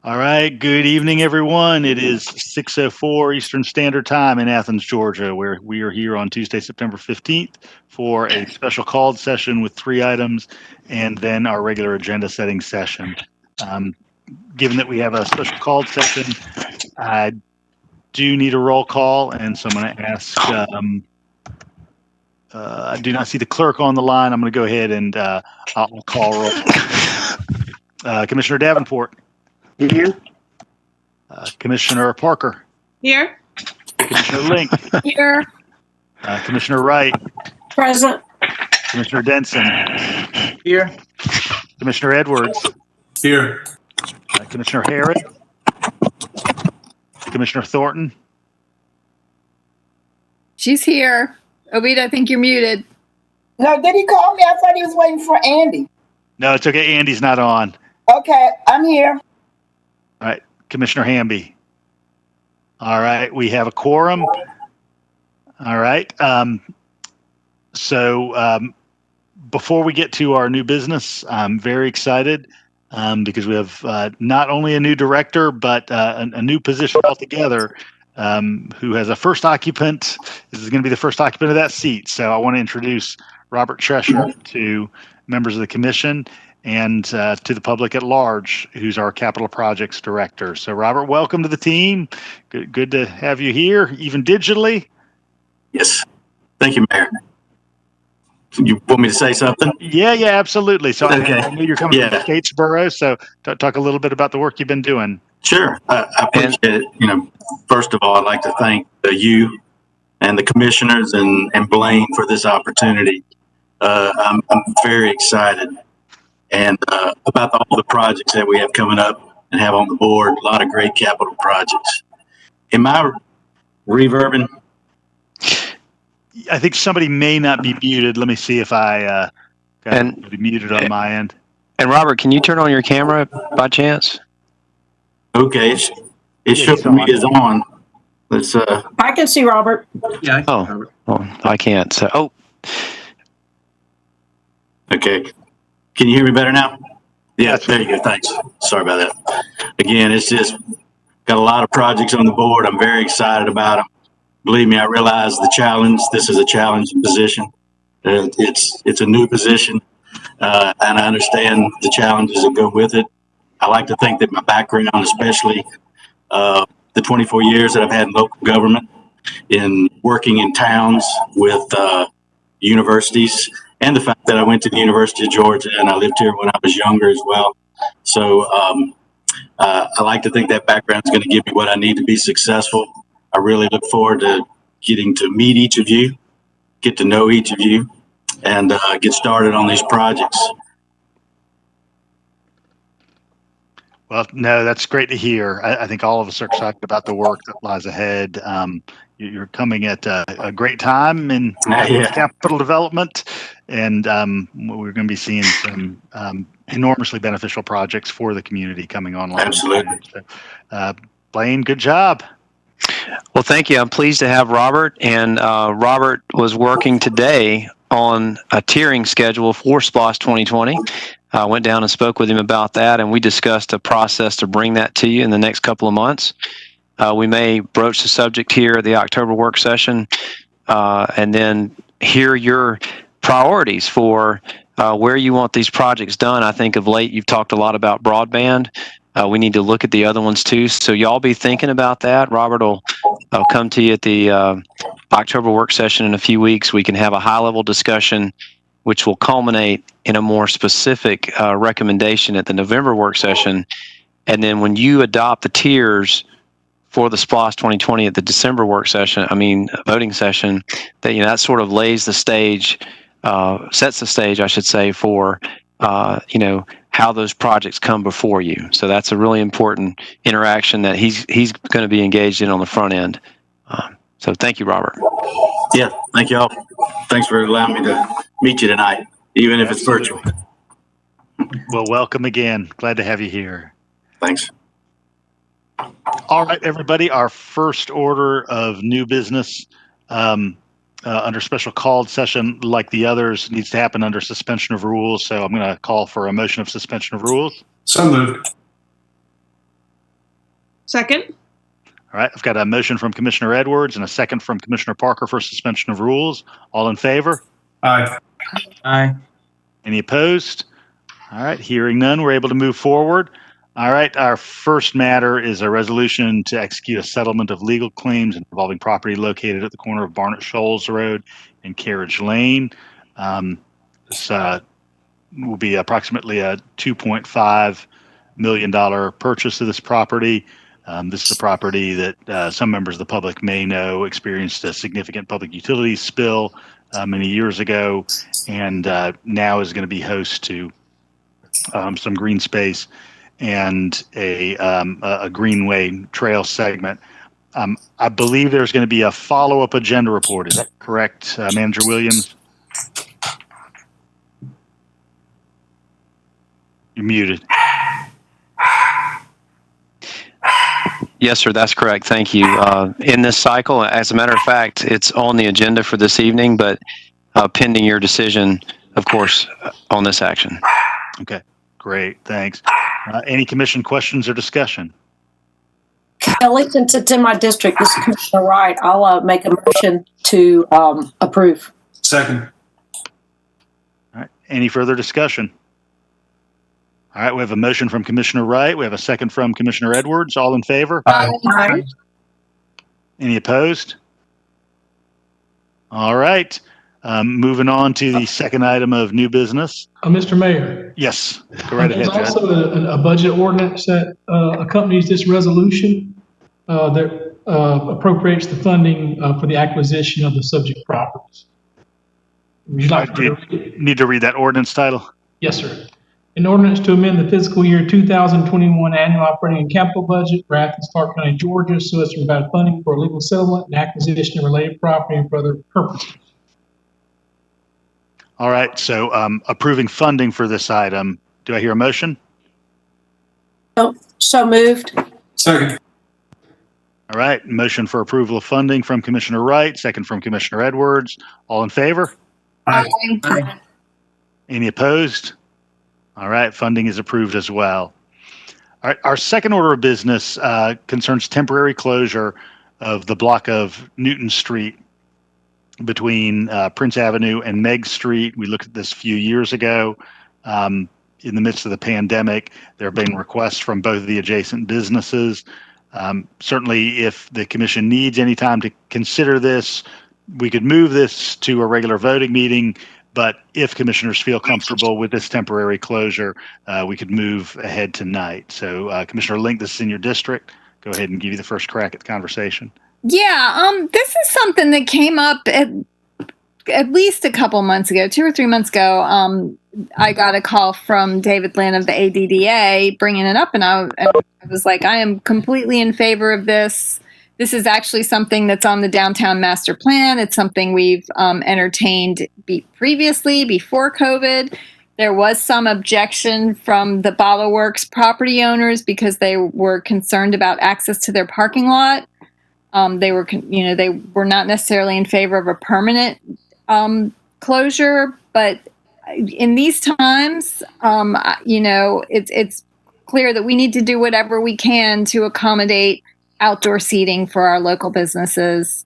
All right. Good evening, everyone. It is 6:04 Eastern Standard Time in Athens, Georgia, where we are here on Tuesday, September 15th for a special called session with 3 items and then our regular agenda setting session. Given that we have a special called session, I do need a roll call, and so I'm going to ask, I do not see the clerk on the line. I'm going to go ahead and I'll call roll. Commissioner Davenport. Here. Commissioner Parker. Here. Commissioner Link. Here. Commissioner Wright. Present. Commissioner Denson. Here. Commissioner Edwards. Here. Commissioner Harrod. Commissioner Thornton. She's here. Obed, I think you're muted. No, did he call me? I thought he was waiting for Andy. No, it's okay. Andy's not on. Okay, I'm here. All right. Commissioner Hamby. All right. We have a quorum. All right. So before we get to our new business, I'm very excited because we have not only a new director, but a new position altogether who has a first occupant. This is going to be the first occupant of that seat. So I want to introduce Robert Tresher to members of the commission and to the public at large, who's our capital projects director. So Robert, welcome to the team. Good to have you here, even digitally. Yes. Thank you, Mayor. You want me to say something? Yeah, absolutely. So Okay. I know you're coming from Statesboro, so talk a little bit about the work you've been doing. Sure. I appreciate it. First of all, I'd like to thank you and the commissioners and Blaine for this opportunity. I'm very excited and about all the projects that we have coming up and have on the board. A lot of great capital projects. Am I reverbing? I think somebody may not be muted. Let me see if I got be muted on my end. And Robert, can you turn on your camera by chance? Okay, it shows me is on. Let's. I can see Robert. Yeah. Well, I can't. So, Okay. Can you hear me better now? Yeah, there you go. Thanks. Sorry about that. Again, it's just got a lot of projects on the board. I'm very excited about them. Believe me, I realize the challenge. This is a challenging position. It's a new position, and I understand the challenges that go with it. I like to think that my background, especially the 24 years that I've had in local government, in working in towns with universities, and the fact that I went to the University of Georgia and I lived here when I was younger as well. So I like to think that background is going to give me what I need to be successful. I really look forward to getting to meet each of you, get to know each of you, and get started on these projects. Well, no, that's great to hear. I think all of us are excited about the work that lies ahead. You're coming at a great time in capital development, and we're going to be seeing some enormously beneficial projects for the community coming online. Absolutely. So, Blaine, good job. well, thank you. I'm pleased to have Robert. And Robert was working today on a tiering schedule for SPLOST 2020. I went down and spoke with him about that, and we discussed a process to bring that to you in the next couple of months. We may broach the subject here at the October work session, and then hear your priorities for where you want these projects done. I think of late you've talked a lot about broadband. We need to look at the other ones too. So y'all be thinking about that. Robert will come to you at the October work session in a few weeks. We can have a high-level discussion, which will culminate in a more specific recommendation at the November work session. And then when you adopt the tiers for the SPLOST 2020 at the December work session, voting session, that sort of lays the stage, sets the stage, I should say, for, how those projects come before you. So that's a really important interaction that he's going to be engaged in on the front end. So thank you, Robert. Yeah, thank you all. Thanks for allowing me to meet you tonight, even if it's virtual. Well, welcome again. Glad to have you here. Thanks. All right, everybody. Our first order of new business under special called session, like the others, needs to happen under suspension of rules. So I'm going to call for a motion of suspension of rules. So moved. Second. All right, I've got a motion from Commissioner Edwards and a second from Commissioner Parker for suspension of rules. All in favor? Aye. Aye. Any opposed? All right, hearing none, we're able to move forward. All right, our first matter is a resolution to execute a settlement of legal claims involving property located at the corner of Barnett Shoals Road and Carriage Lane. This will be approximately a $2.5 million purchase of this property. This is a property that some members of the public may know experienced a significant public utilities spill many years ago, and now is going to be host to some green space and a greenway trail segment. I believe there's going to be a follow-up agenda report. Is that correct, Manager Williams? You're muted. Yes, sir, that's correct. Thank you. In this cycle, as a matter of fact, it's on the agenda for this evening, but pending your decision, of course, on this action. Okay, great, thanks. Any commission questions or discussion? Kelly, since it's in my district, this is Commissioner Wright. I'll make a motion to approve. Second. All right, any further discussion? All right, we have a motion from Commissioner Wright. We have a second from Commissioner Edwards. All in favor? Aye. Any opposed? All right, moving on to the second item of new business. Mr. Mayor. Yes, go right ahead, There's Judge. also a budget ordinance that accompanies this resolution that appropriates the funding for the acquisition of the subject properties. Would you like to read it? Need to read that ordinance title? Yes, sir. An ordinance to amend the fiscal year 2021 annual operating and capital budget for Athens-Clarke County, Georgia, so as to provide funding for legal settlement and acquisition of related property and for other purposes. All right, so approving funding for this item. Do I hear a motion? So moved. Second. All right, motion for approval of funding from Commissioner Wright, second from Commissioner Edwards. All in favor? Aye. Aye. Any opposed? All right, funding is approved as well. All right, our second order of business concerns temporary closure of the block of Newton Street between Prince Avenue and Meg Street. We looked at this a few years ago. In the midst of the pandemic, there have been requests from both of the adjacent businesses. Certainly, if the commission needs any time to consider this, we could move this to a regular voting meeting. But if commissioners feel comfortable with this temporary closure, we could move ahead tonight. So, Commissioner Link, this is in your district. Go ahead and give you the first crack at the conversation. Yeah, this is something that came up at least a couple months ago, 2 or 3 months ago. I got a call from David Lynn of the ADDA bringing it up, and I was like, I am completely in favor of this. This is actually something that's on the downtown master plan. It's something we've entertained previously, before COVID. There was some objection from the Bottle Works property owners because they were concerned about access to their parking lot. They were not necessarily in favor of a permanent closure, but in these times, it's clear that we need to do whatever we can to accommodate outdoor seating for our local businesses.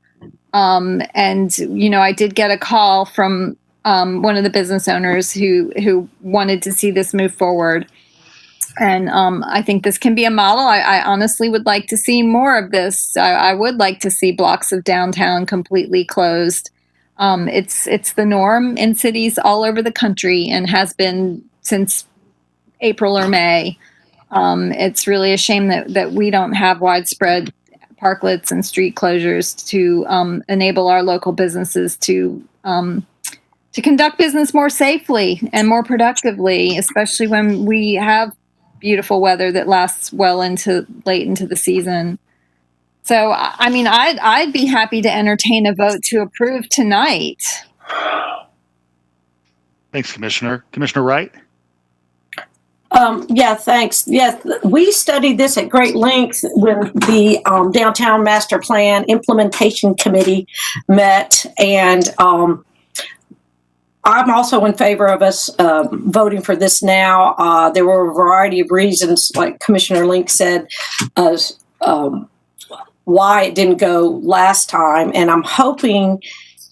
I did get a call from one of the business owners who wanted to see this move forward. And I think this can be a model. I honestly would like to see more of this. I would like to see blocks of downtown completely closed. It's the norm in cities all over the country and has been since April or May. It's really a shame that we don't have widespread parklets and street closures to enable our local businesses to conduct business more safely and more productively, especially when we have beautiful weather that lasts well into late into the season. So, I mean, I'd be happy to entertain a vote to approve tonight. Thanks, Commissioner. Commissioner Wright? Yeah, thanks. Yes, we studied this at great length when the Downtown Master Plan Implementation Committee met, and I'm also in favor of us voting for this now. There were a variety of reasons, like Commissioner Link said, why it didn't go last time, and I'm hoping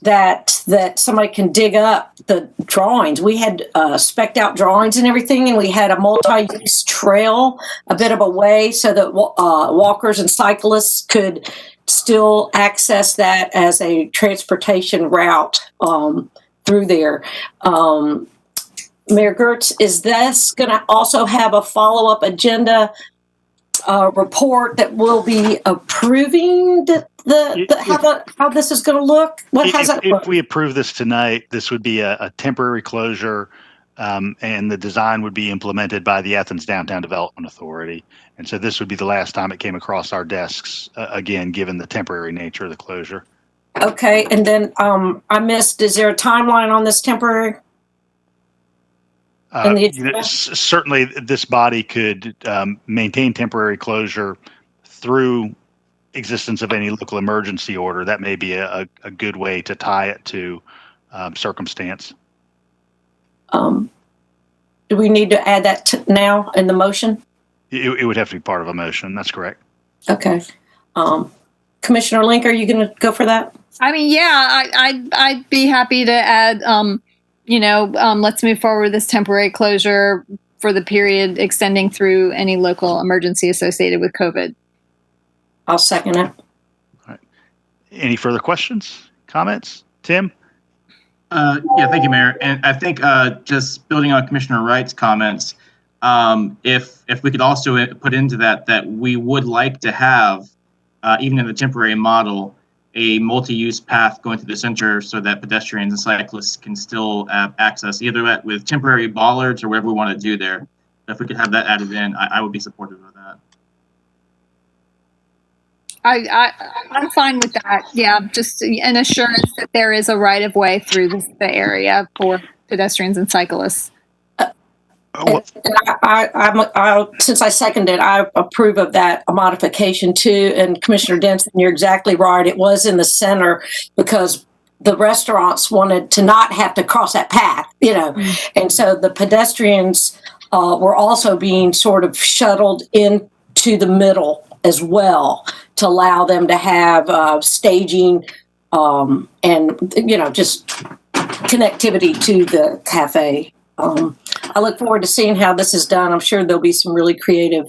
that somebody can dig up the drawings. We had spec'd out drawings and everything, and we had a multi-use trail a bit of a way so that walkers and cyclists could still access that as a transportation route through there. Mayor Gertz, is this going to also have a follow-up agenda report that will be approving how this is going to look? If we approve this tonight, this would be a temporary closure, and the design would be implemented by the Athens Downtown Development Authority. And so this would be the last time it came across our desks, again, given the temporary nature of the closure. Okay, and then I missed, is there a timeline on this temporary? Certainly this body could maintain temporary closure through existence of any local emergency order. That may be a good way to tie it to circumstance. Do we need to add that now in the motion? It would have to be part of a motion. That's correct. Okay. Commissioner Link, are you going to go for that? I mean, yeah, I'd be happy to add, let's move forward with this temporary closure for the period extending through any local emergency associated with COVID. I'll second it. All right. Any further questions, comments? Tim? Yeah, thank you, Mayor. And I think just building on Commissioner Wright's comments, if we could also put into that we would like to have, even in the temporary model, a multi-use path going through the center so that pedestrians and cyclists can still have access, either with temporary bollards or whatever we want to do there. If we could have that added in, I would be supportive of that. I'm fine with that. Yeah, just an assurance that there is a right of way through the area for pedestrians and cyclists. Since I seconded, I approve of that modification too. And Commissioner Denson, you're exactly right. It was in the center because the restaurants wanted to not have to cross that path, and so the pedestrians were also being sort of shuttled into the middle as well to allow them to have staging and just connectivity to the cafe. I look forward to seeing how this is done. I'm sure there'll be some really creative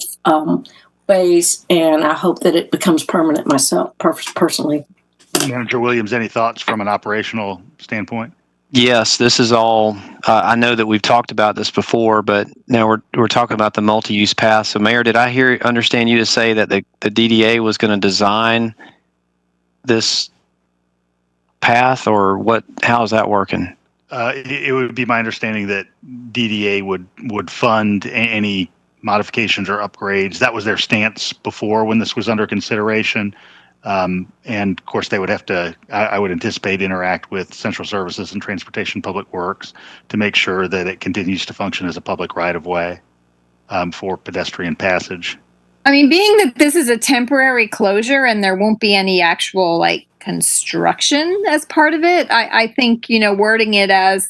ways, and I hope that it becomes permanent myself, personally. Manager Williams, any thoughts from an operational standpoint? Yes, this is all, I know that we've talked about this before, but now we're talking about the multi-use path. So Mayor, did I understand you to say that the DDA was going to design this path, or what? How is that working? It would be my understanding that DDA would fund any modifications or upgrades. That was their stance before when this was under consideration. And of course, they would have to, I would anticipate, interact with Central Services and Transportation Public Works to make sure that it continues to function as a public right-of-way for pedestrian passage. I mean, being that this is a temporary closure and there won't be any actual construction as part of it, I think, wording it as,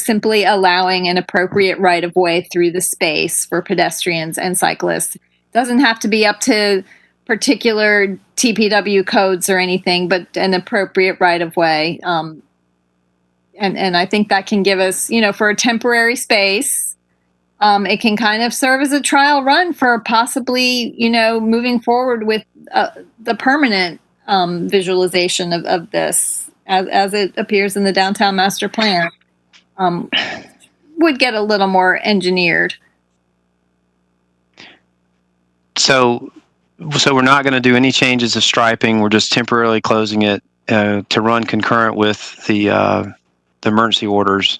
simply allowing an appropriate right of way through the space for pedestrians and cyclists doesn't have to be up to particular TPW codes or anything, but an appropriate right of way. And I think that can give us, for a temporary space, it can kind of serve as a trial run for possibly, moving forward with the permanent visualization of this as it appears in the downtown master plan. Would get a little more engineered. So we're not going to do any changes of striping. We're just temporarily closing it to run concurrent with the emergency orders,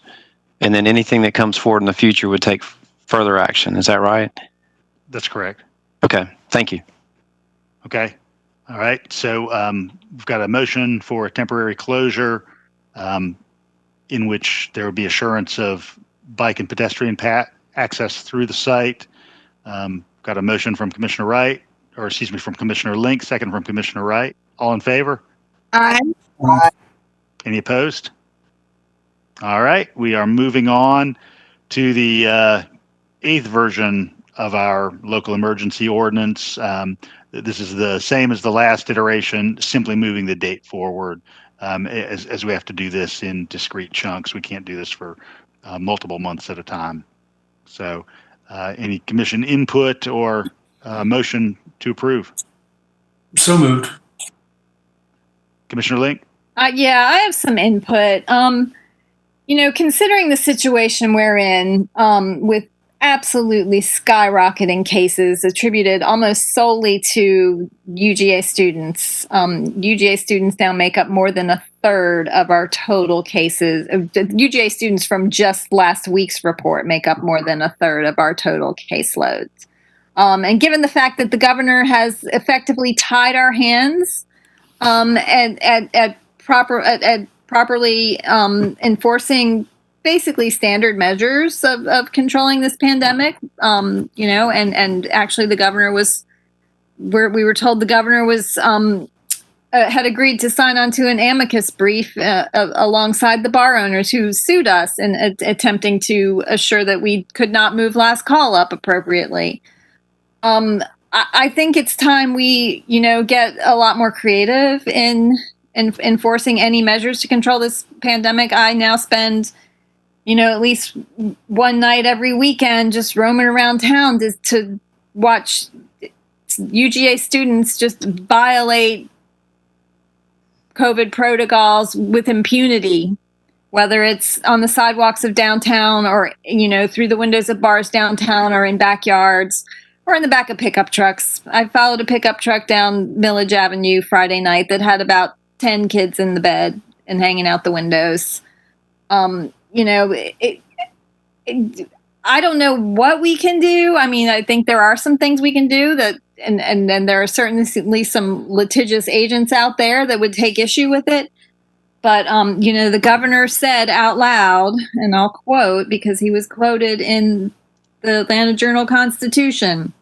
and then anything that comes forward in the future would take further action. Is that right? That's correct. Okay. Thank you. Okay. All right. So we've got a motion for a temporary closure in which there will be assurance of bike and pedestrian access through the site. Got a motion from Commissioner Wright, from Commissioner Link, second from Commissioner Wright. All in favor? Aye. Any opposed? All right. We are moving on to the eighth version of our local emergency ordinance. This is the same as the last iteration, simply moving the date forward, as we have to do this in discrete chunks. We can't do this for multiple months at a time. So any commission input or motion to approve? So moved. Commissioner Link? Yeah, I have some input. Considering the situation we're in, with absolutely skyrocketing cases attributed almost solely to UGA students. UGA students now make up more than a third of our total cases. UGA students from just last week's report make up more than a third of our total caseloads. And given the fact that the governor has effectively tied our hands at properly enforcing basically standard measures of controlling this pandemic, and actually the governor we were told the governor had agreed to sign on to an amicus brief alongside the bar owners who sued us in attempting to assure that we could not move last call up appropriately. I think it's time we, get a lot more creative in enforcing any measures to control this pandemic. I now spend at least one night every weekend just roaming around town to watch UGA students just violate COVID protocols with impunity, whether it's on the sidewalks of downtown or, through the windows of bars downtown or in backyards or in the back of pickup trucks. I followed a pickup truck down Millage Avenue Friday night that had about 10 kids in the bed and hanging out the windows. I don't know what we can do. I mean, I think there are some things we can do and then there are certainly some litigious agents out there that would take issue with it. But, the governor said out loud, and I'll quote because he was quoted in the Atlanta Journal-Constitution.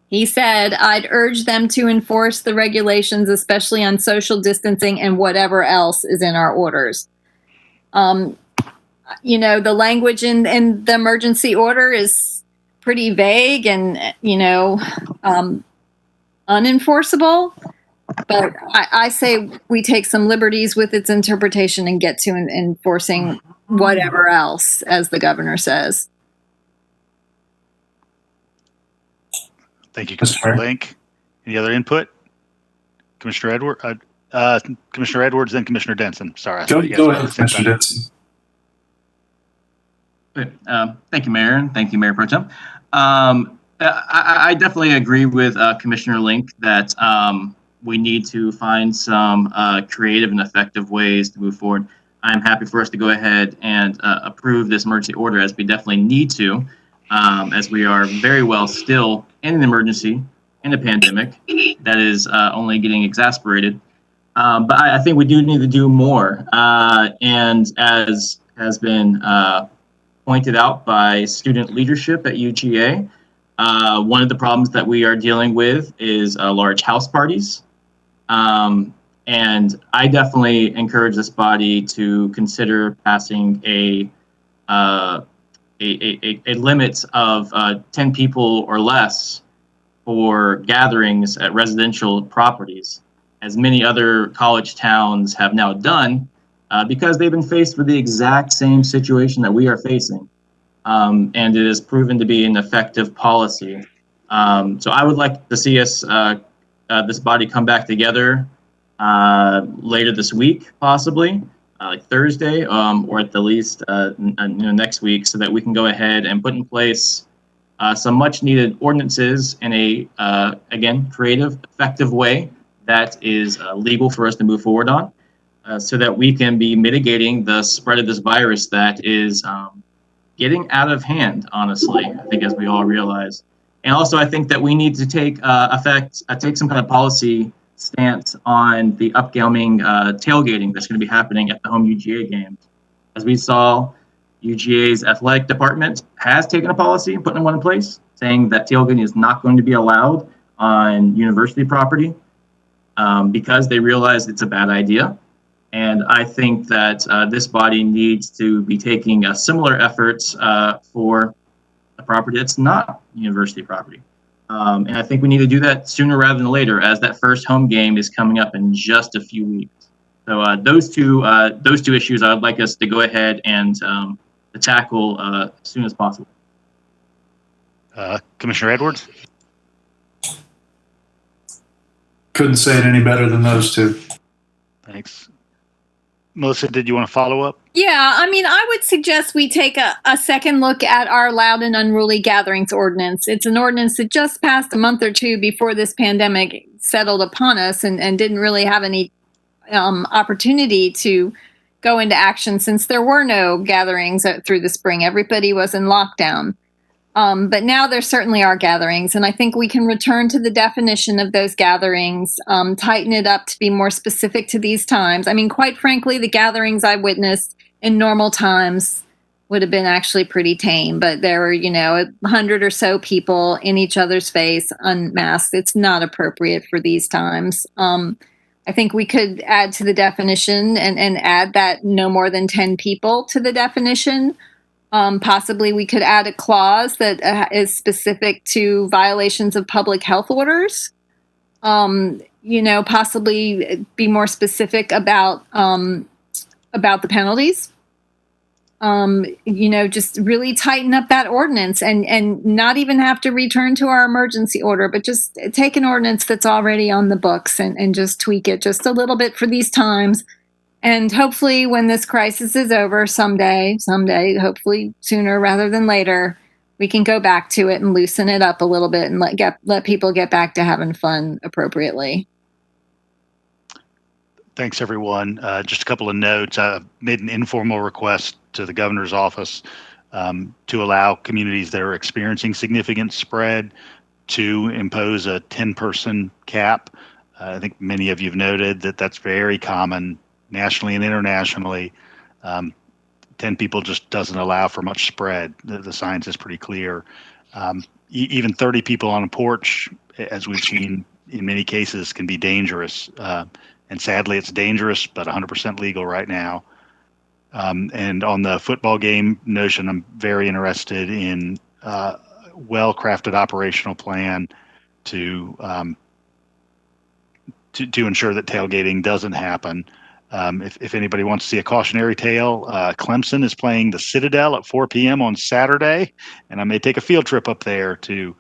He said, "I'd urge them to enforce the regulations, especially on social distancing and whatever else is in our orders." The language in the emergency order is pretty vague and, unenforceable. But I say we take some liberties with its interpretation and get to enforcing whatever else, as the governor says. Thank you, Commissioner Link. Any other input? Commissioner Edwards, then Commissioner Denson. Sorry. Go ahead, Commissioner Denson. Thank you, Mayor, and thank you, Mayor Pro Tem. I definitely agree with Commissioner Link that we need to find some creative and effective ways to move forward. I'm happy for us to go ahead and approve this emergency order, as we definitely need to, as we are very well still in an emergency, in a pandemic that is only getting exacerbated. But I think we do need to do more. And as has been pointed out by student leadership at UGA, one of the problems that we are dealing with is large house parties. And I definitely encourage this body to consider passing a limit of 10 people or less for gatherings at residential properties, as many other college towns have now done, because they've been faced with the exact same situation that we are facing. And it has proven to be an effective policy. So I would like to see us, this body, come back together later this week, possibly, like Thursday, or at the least next week, so that we can go ahead and put in place some much needed ordinances in a, again, creative, effective way that is legal for us to move forward on, so that we can be mitigating the spread of this virus that is getting out of hand, honestly, I think, as we all realize. And also, I think that we need to take some kind of policy stance on the upcoming tailgating that's going to be happening at the home UGA games. As we saw, UGA's athletic department has taken a policy and put one in place, saying that tailgating is not going to be allowed on university property because they realize it's a bad idea. And I think that this body needs to be taking similar efforts for property that's not university property. And I think we need to do that sooner rather than later, as that first home game is coming up in just a few weeks. So those two issues I would like us to go ahead and tackle as soon as possible. Commissioner Edwards? Couldn't say it any better than those two. Thanks. Melissa, did you want to follow up? Yeah, I mean, I would suggest we take a second look at our loud and unruly gatherings ordinance. It's an ordinance that just passed a month or two before this pandemic settled upon us and didn't really have any opportunity to go into action since there were no gatherings through the spring. Everybody was in lockdown. But now there certainly are gatherings, and I think we can return to the definition of those gatherings, tighten it up to be more specific to these times. I mean, quite frankly, the gatherings I witnessed in normal times would have been actually pretty tame, but there were, 100 or so people in each other's face, unmasked. It's not appropriate for these times. I think we could add to the definition and add that no more than 10 people to the definition. Possibly we could add a clause that is specific to violations of public health orders. Possibly be more specific about the penalties. Just really tighten up that ordinance and not even have to return to our emergency order, but just take an ordinance that's already on the books and just tweak it just a little bit for these times. And hopefully when this crisis is over someday, hopefully sooner rather than later, we can go back to it and loosen it up a little bit and let people get back to having fun appropriately. Thanks, everyone. Just a couple of notes. I made an informal request to the governor's office to allow communities that are experiencing significant spread to impose a 10-person cap. I think many of you have noted that that's very common nationally and internationally. 10 people just doesn't allow for much spread. The science is pretty clear. Even 30 people on a porch, as we've seen in many cases, can be dangerous. And sadly, it's dangerous, but 100% legal right now. And on the football game notion, I'm very interested in a well-crafted operational plan to ensure that tailgating doesn't happen. If anybody wants to see a cautionary tale, Clemson is playing the Citadel at 4 p.m. on Saturday, and I may take a field trip up there to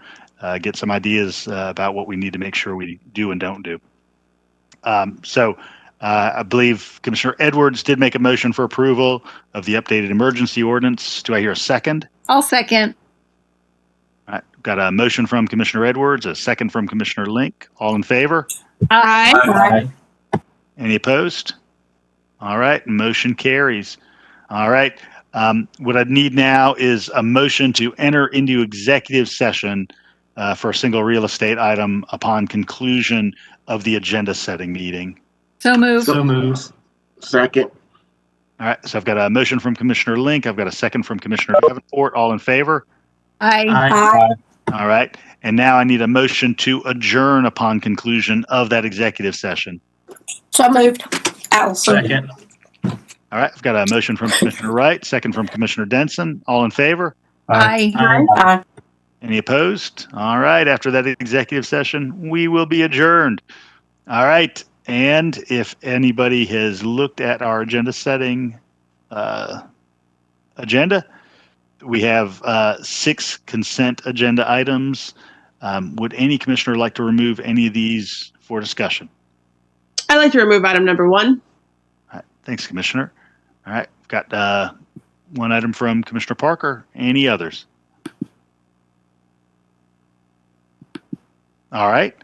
get some ideas about what we need to make sure we do and don't do. So I believe Commissioner Edwards did make a motion for approval of the updated emergency ordinance. Do I hear a second? I'll second. All right, got a motion from Commissioner Edwards, a second from Commissioner Link. All in favor? Aye. Any opposed? All right, motion carries. All right, what I need now is a motion to enter into executive session for a single real estate item upon conclusion of the agenda setting meeting. So moved. So moved. Second. All right, so I've got a motion from Commissioner Link. I've got a second from Commissioner Davenport. All in favor? Aye. All right, and now I need a motion to adjourn upon conclusion of that executive session. So moved. Allison. Second. All right, I've got a motion from Commissioner Wright, second from Commissioner Denson. All in favor? Aye. Aye. Any opposed? All right, after that executive session, we will be adjourned. All right, and if anybody has looked at our agenda setting agenda, we have 6 consent agenda items. Would any commissioner like to remove any of these for discussion? I'd like to remove item number 1. All right, thanks, Commissioner. All right, we've got one item from Commissioner Parker. Any others? All right,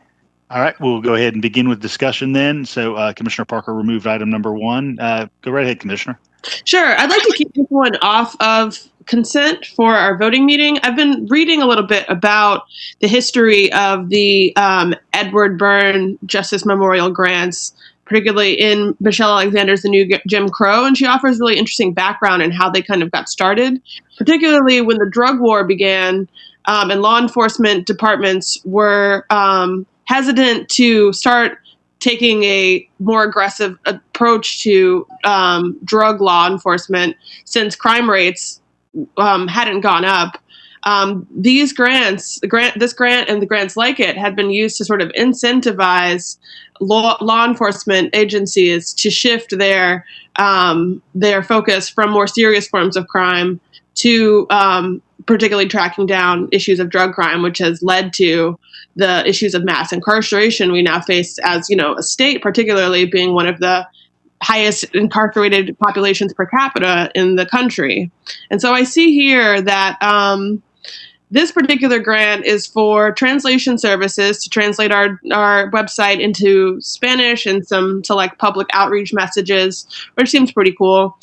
we'll go ahead and begin with discussion then. So Commissioner Parker removed item number 1. Go right ahead, Commissioner. Sure. I'd like to keep this one off of consent for our voting meeting. I've been reading a little bit about the history of the Edward Byrne Justice Memorial Grants, particularly in Michelle Alexander's The New Jim Crow, and she offers really interesting background in how they kind of got started, particularly when the drug war began and law enforcement departments were hesitant to start taking a more aggressive approach to drug law enforcement since crime rates hadn't gone up. these grants, this grant and the grants like it, had been used to sort of incentivize law enforcement agencies to shift their focus from more serious forms of crime to particularly tracking down issues of drug crime, which has led to the issues of mass incarceration we now face as, a state, particularly being one of the highest incarcerated populations per capita in the country. And so I see here that this particular grant is for translation services to translate our website into Spanish and some select public outreach messages, which seems pretty cool.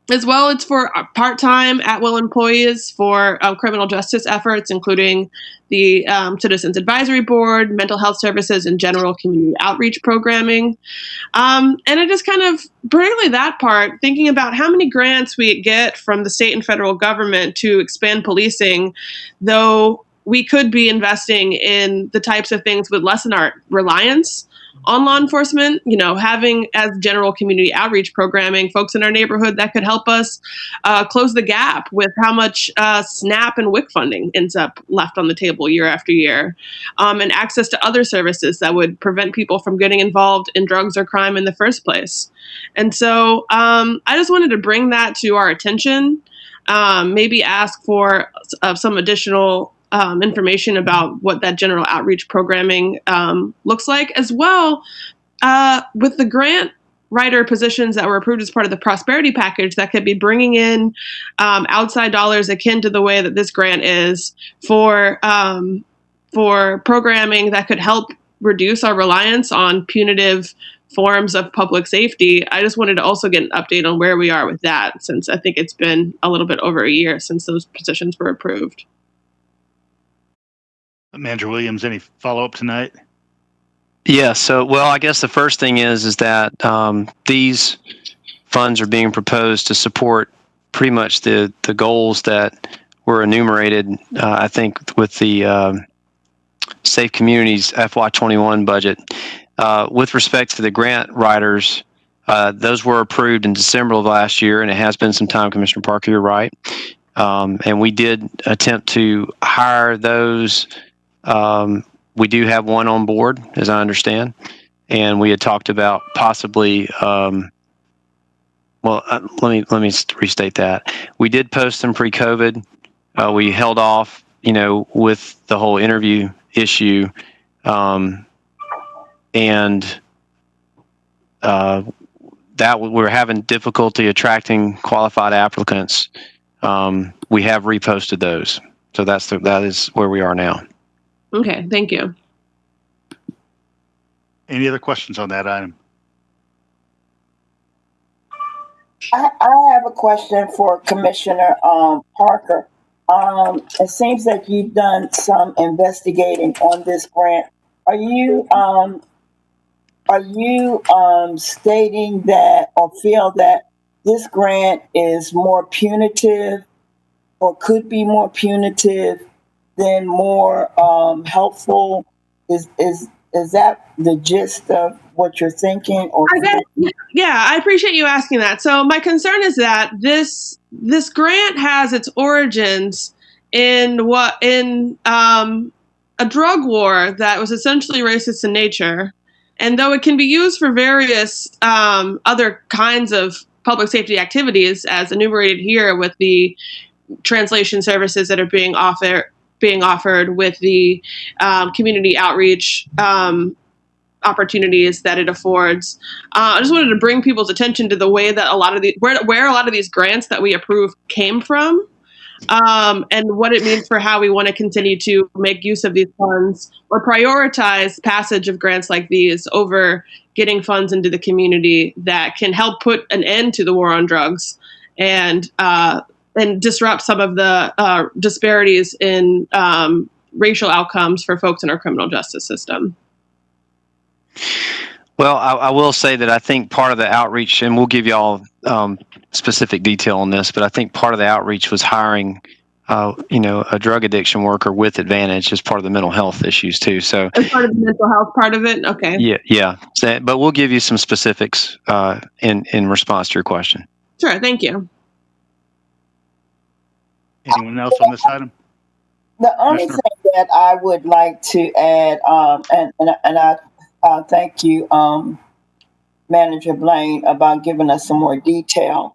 As well, it's for part-time at-will employees for criminal justice efforts, including the Citizens Advisory Board, mental health services, and general community outreach programming. And I just kind of, particularly that part, thinking about how many grants we get from the state and federal government to expand policing, though we could be investing in the types of things would lessen our reliance on law enforcement, having as general community outreach programming, folks in our neighborhood that could help us close the gap with how much SNAP and WIC funding ends up left on the table year after year, and access to other services that would prevent people from getting involved in drugs or crime in the first place. And so I just wanted to bring that to our attention, maybe ask for some additional information about what that general outreach programming looks like, as well with the grant writer positions that were approved as part of the prosperity package that could be bringing in outside dollars akin to the way that this grant is for programming that could help reduce our reliance on punitive forms of public safety. I just wanted to also get an update on where we are with that, since I think it's been a little bit over a year since those positions were approved. Manager Williams, any follow-up tonight? Yeah, so, well, I guess the first thing is that these funds are being proposed to support pretty much the goals that were enumerated, I think, with the Safe Communities FY21 budget. With respect to the grant writers, those were approved in December of last year, and it has been some time, Commissioner Parker, you're right. And we did attempt to hire those. We do have one on board, as I understand, and we had talked about possibly. Let me restate that. We did post them pre-COVID. We held off, with the whole interview issue, and that we're having difficulty attracting qualified applicants. We have reposted those, so that is where we are now. Okay, thank you. Any other questions on that item? I have a question for Commissioner Parker. It seems like you've done some investigating on this grant. Are you stating that or feel that this grant is more punitive or could be more punitive than more helpful? Is that the gist of what you're thinking? Or yeah, I appreciate you asking that. So my concern is that this grant has its origins in a drug war that was essentially racist in nature, and though it can be used for various other kinds of public safety activities, as enumerated here with the translation services that are being offered with the community outreach opportunities that it affords. I just wanted to bring people's attention to the way that where a lot of these grants that we approve came from, and what it means for how we want to continue to make use of these funds or prioritize passage of grants like these over getting funds into the community that can help put an end to the war on drugs and disrupt some of the disparities in racial outcomes for folks in our criminal justice system. Well, I will say that I think part of the outreach, and we'll give you all specific detail on this, but I think part of the outreach was hiring, a drug addiction worker with Advantage as part of the mental health issues too. So as part of the mental health part of it, okay. Yeah. So, but we'll give you some specifics in response to your question. Sure, thank you. Anyone else on this item? The only thing that I would like to add, and I thank you, Manager Blaine, about giving us some more detail.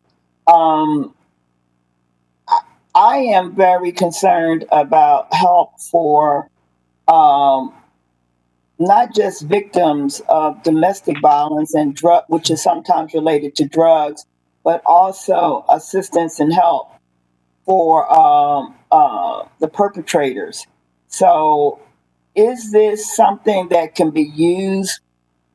I am very concerned about help for not just victims of domestic violence and drug, which is sometimes related to drugs, but also assistance and help for the perpetrators. So is this something that can be used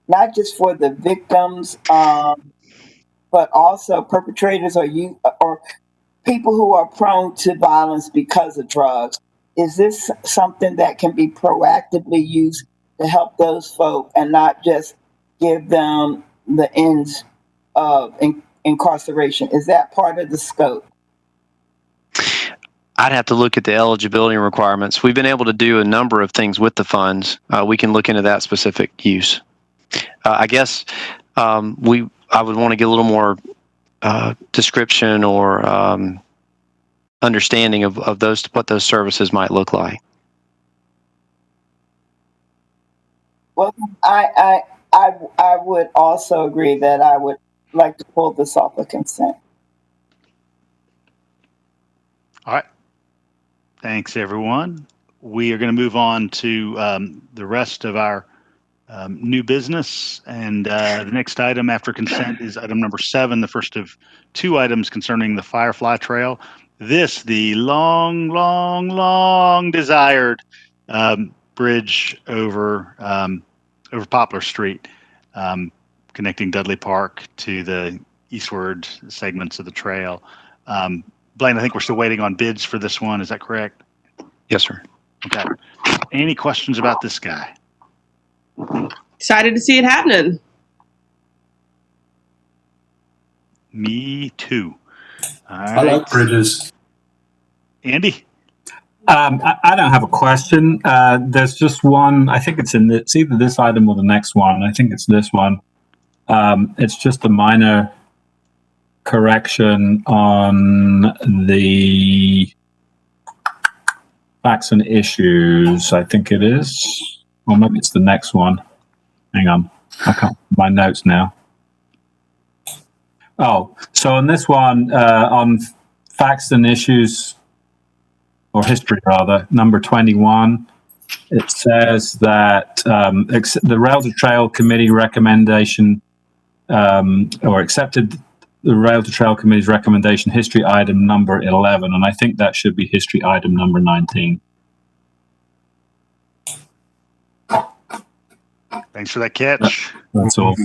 not just for the victims, but also perpetrators or people who are prone to violence because of drugs? Is this something that can be proactively used to help those folk and not just give them the ends of incarceration? Is that part of the scope? I'd have to look at the eligibility requirements. We've been able to do a number of things with the funds. We can look into that specific use. I guess I would want to get a little more description or understanding of what those services might look like. Well, I would also agree that I would like to pull this off of consent. All right. Thanks, everyone. We are going to move on to the rest of our new business. And the next item after consent is item number 7, the first of 2 items concerning the Firefly Trail. The long desired bridge over Poplar Street, connecting Dudley Park to the eastward segments of the trail. Blaine, I think we're still waiting on bids for this one. Is that correct? Yes, sir. Okay. Any questions about this guy? Excited to see it happening. Me too. All right. I like bridges. Andy? I don't have a question. There's just one. I think it's either this item or the next one. I think it's this one. It's just a minor correction on the facts and issues. I think it is. Or maybe it's the next one. Hang on. I can't find my notes now. Oh, so on this one, on facts and issues, or history rather, number 21, it says that the Rail to Trail Committee recommendation, or accepted the Rail to Trail Committee's recommendation, history item number 11, and I think that should be history item number 19. Thanks for that catch. That's all.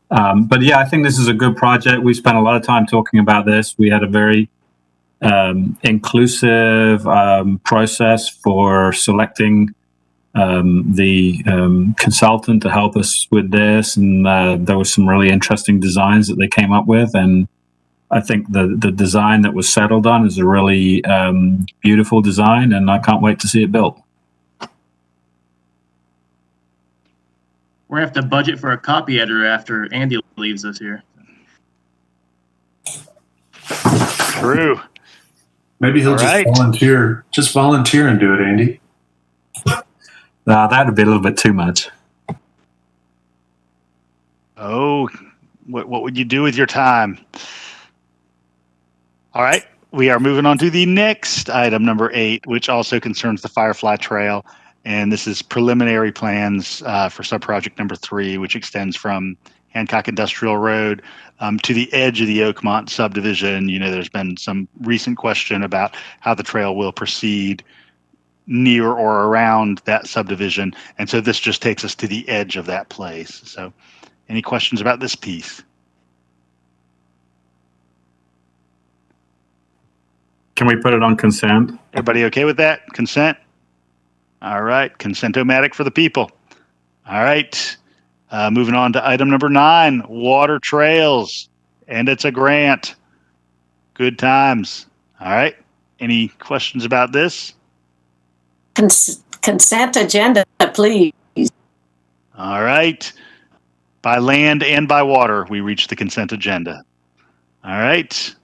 But yeah, I think this is a good project. We spent a lot of time talking about this. We had a very inclusive process for selecting the consultant to help us with this, and there were some really interesting designs that they came up with, and I think the design that was settled on is a really beautiful design, and I can't wait to see it built. We're going to have to budget for a copy editor after Andy leaves us here. True. Maybe he'll volunteer. Just volunteer and do it, Andy. No, that would be a little bit too much. Oh, what would you do with your time? All right. We are moving on to the next item, number 8, which also concerns the Firefly Trail. And this is preliminary plans for subproject number 3, which extends from Hancock Industrial Road to the edge of the Oakmont subdivision. You know, there's been some recent question about how the trail will proceed near or around that subdivision. And so this just takes us to the edge of that place. So any questions about this piece? Can we put it on consent? Everybody okay with that? Consent? All right. Consent-o-matic for the people. All right. Moving on to item number 9, water trails. And it's a grant. Good times. All right. Any questions about this? Consent agenda, please. All right. By land and by water, we reach the consent agenda. All right.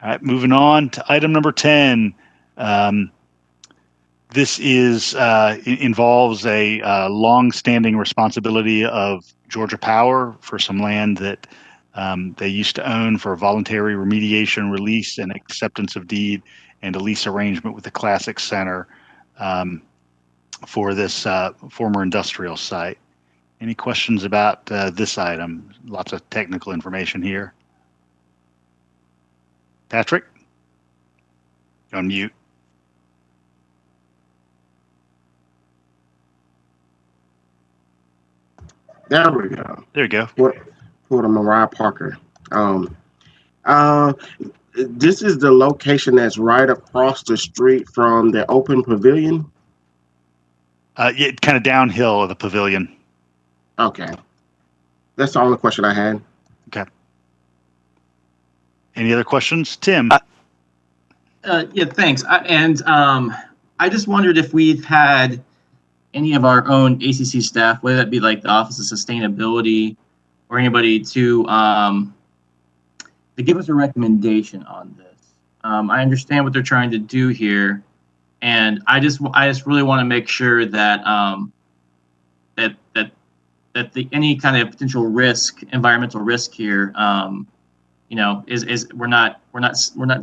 All right. Moving on to item number 10. This involves a long-standing responsibility of Georgia Power for some land that they used to own for voluntary remediation, release, and acceptance of deed, and a lease arrangement with the Classic Center for this former industrial site. Any questions about this item? Lots of technical information here. Patrick? You're on mute. There we go. There you go. Porter Mariah Parker. This is the location that's right across the street from the open pavilion. Yeah, kind of downhill of the pavilion. Okay. That's the only question I had. Okay. Any other questions? Tim? Yeah, thanks. I just wondered if we've had any of our own ACC staff, whether that be like the Office of Sustainability or anybody, to give us a recommendation on this. I understand what they're trying to do here, and I just really want to make sure that that any kind of potential risk, environmental risk here, is we're not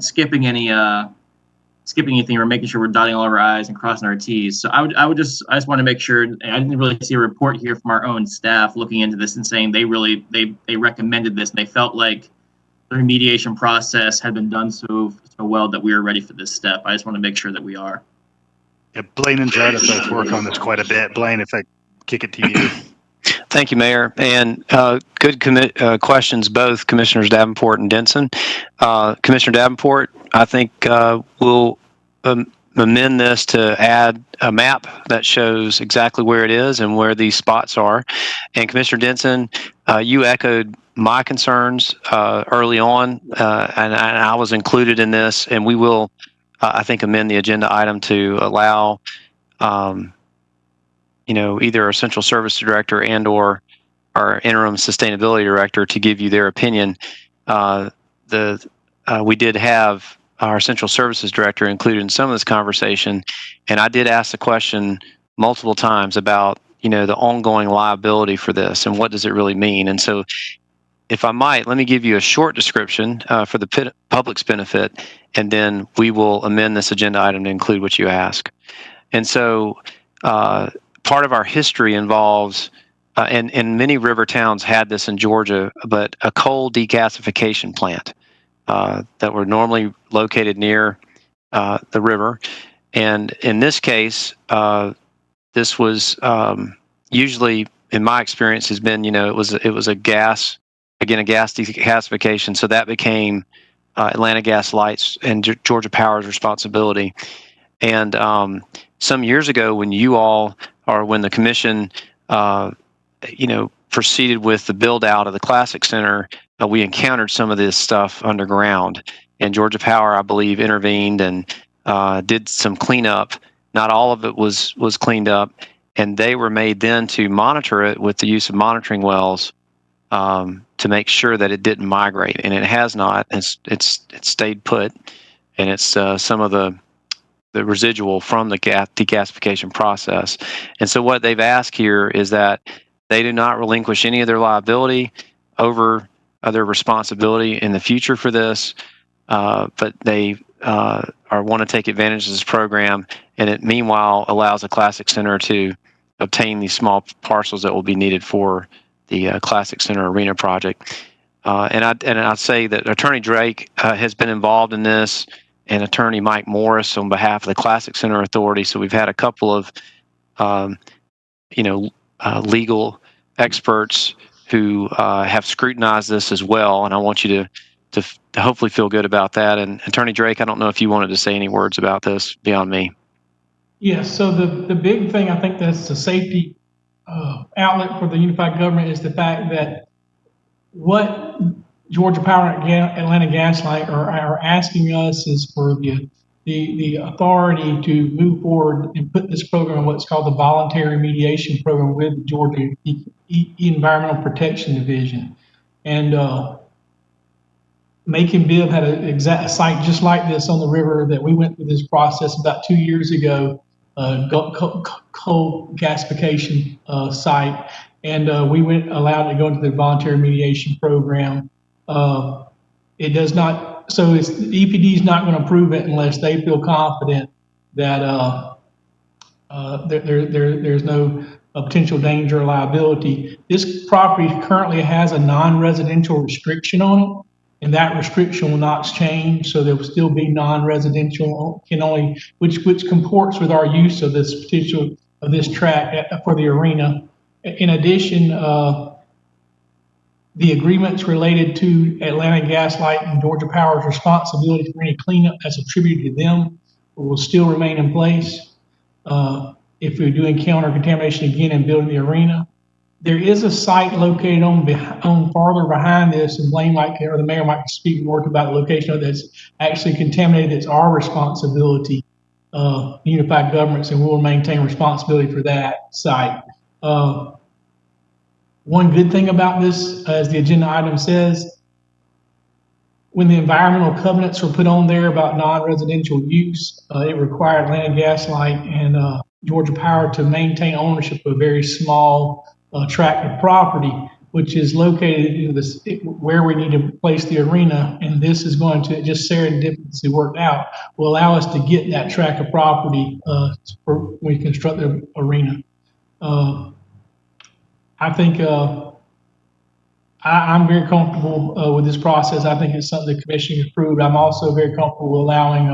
skipping anything. We're making sure we're dotting all of our I's and crossing our T's. So I just want to make sure. I didn't really see a report here from our own staff looking into this and saying they recommended this and they felt like the remediation process had been done so well that we were ready for this step. I just want to make sure that we are. Yeah, Blaine and Judd both work on this quite a bit. Blaine, if I kick it to you. Thank you, Mayor. And good questions, both Commissioners Davenport and Denson. Commissioner Davenport, I think we'll amend this to add a map that shows exactly where it is and where these spots are. And Commissioner Denson, you echoed my concerns early on, and I was included in this, and we will, I think, amend the agenda item to allow either our central service director and or our interim sustainability director to give you their opinion. We did have our central services director included in some of this conversation, and I did ask the question multiple times about the ongoing liability for this and what does it really mean. And so, if I might, let me give you a short description for the public's benefit, and then we will amend this agenda item to include what you ask. And so, part of our history involves, and many river towns had this in Georgia, but a coal decasification plant that were normally located near the river. And in this case, this was usually, in my experience, has been, it was a gas decasification. So that became Atlanta Gas Light's and Georgia Power's responsibility. And some years ago, when you all, or when the commission, proceeded with the build out of the Classic Center, we encountered some of this stuff underground. And Georgia Power, I believe, intervened and did some cleanup. Not all of it was cleaned up, and they were made then to monitor it with the use of monitoring wells to make sure that it didn't migrate, and it has not. It's stayed put, and it's some of the residual from the decasification process. And so what they've asked here is that they do not relinquish any of their liability over their responsibility in the future for this, but they want to take advantage of this program, and it meanwhile allows the Classic Center to obtain these small parcels that will be needed for the Classic Center Arena project. And I'd say that Attorney Drake has been involved in this, and Attorney Mike Morris on behalf of the Classic Center Authority. So we've had a couple of, legal experts who have scrutinized this as well. And I want you to hopefully feel good about that. And Attorney Drake, I don't know if you wanted to say any words about this beyond me. Yes. So the big thing, I think that's the safety outlet for the unified government, is the fact that what Georgia Power and Atlanta Gas Light are asking us is for the authority to move forward and put this program in what's called the Voluntary Remediation Program with the Georgia Environmental Protection Division. And Macon Bibb had an exact site just like this on the river that we went through this process about 2 years ago, coal gasification site, and we allowed it to go into the voluntary remediation program. It does not, so the EPD is not going to approve it unless they feel confident that there's no potential danger or liability. This property currently has a non-residential restriction on it, and that restriction will not change. So there will still be non-residential, which comports with our use of this potential of this track for the arena. In addition, the agreements related to Atlanta Gas Light and Georgia Power's responsibility for any cleanup that's attributed to them will still remain in place. If we do encounter contamination again in building the arena, there is a site located on farther behind this, and Blaine or the mayor might speak more about the location of that's actually contaminated. It's our responsibility, unified governments, and we'll maintain responsibility for that site. One good thing about this, as the agenda item says, when the environmental covenants were put on there about non-residential use, it required Atlanta Gas Light and Georgia Power to maintain ownership of a very small tract of property, which is located in where we need to place the arena. And this is going to, just serendipitously worked out, will allow us to get that tract of property when we construct the arena. I think I'm very comfortable with this process. I think it's something the commission can approve. I'm also very comfortable allowing